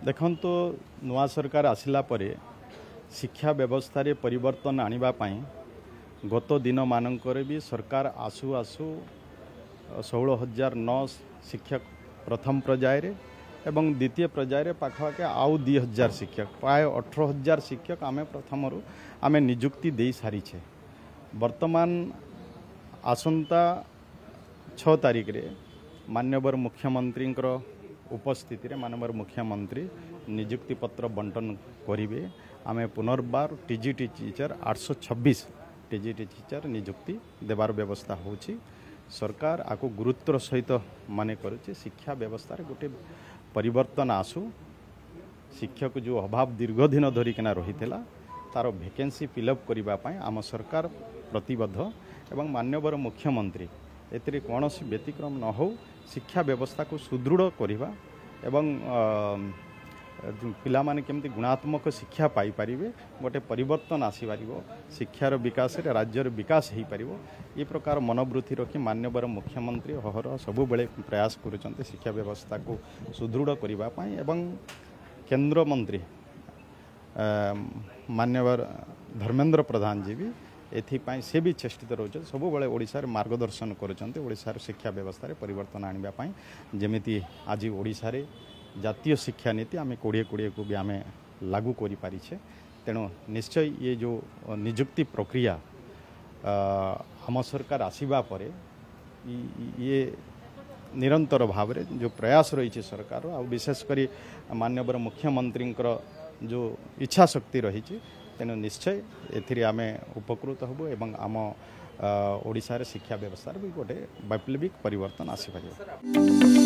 देखो तो नुआ सरकार आसिला परे शिक्षा व्यवस्था रे परिवर्तन आने गत दिन मानकर भी सरकार आसु आसु 16,009 शिक्षक प्रथम पर्यायर एवं द्वितीय पर्यायर पाखापाखि आउ 2,000 शिक्षक प्राय 18,000 शिक्षक आम प्रथम आम निजुक्ति दे सारीछे। वर्तमान आसंता 6 तारिख रे माननीय मुख्यमंत्री उपस्थिति रे माननीय मुख्यमंत्री निजुक्ति पत्र बंटन करेंगे। आम पुनर्बार टीजीटी टीचर 826 टीजीटी टीचर निजुक्ति देवार व्यवस्था होची। सरकार आको गुरुत्वर सहित माने करुचे। शिक्षा व्यवस्था रे गोटे परिवर्तन आसु। शिक्षक जो अभाव दीर्घ दिन धरिकिना रही तार वैकेंसी फिलअप करने आम सरकार प्रतिबद्ध एवं माननीय मुख्यमंत्री एतिर कौन व्यतिक्रम न हो शिक्षा व्यवस्था को सुदृढ़ करवा एवं पिला माने केमती गुणात्मक शिक्षा पाई परिबे गोटे परिवर्तन आसीपार शिक्षार विकास रे राज्यर विकास हो पार ये प्रकार मनोवृत्ति रखी माननीय मुख्यमंत्री हर सबु बेले प्रयास करुचंते शिक्षा व्यवस्था को सुदृढ़ करने एवं केंद्र मंत्री माननीय धर्मेंद्र प्रधान जी भी एथिपाई से भी चेष्टित रोचे सबु बेले ओडिशा रे मार्गदर्शन करुचंते ओडिशा रे शिक्षा व्यवस्था रे परिवर्तन आनिबा पई जेमिति आज ओडिशा रे जातीय शिक्षा नीति आम 2020 को भी आम लागू करि पारिछे। तेणु निश्चय ये जो निजुक्ति प्रक्रिया आम सरकार आसीबा परे ये निरंतर भाव रे जो प्रयास रही सरकार आ विशेषकर माननीय मुख्यमंत्री जो इच्छा शक्ति रही तेणु निश्चय एथिरे आमे उपकृत हबो एवं आम ओडिशा रे शिक्षा व्यवस्था भी गोटे वैप्लविक परिवर्तन आसी पारिबो।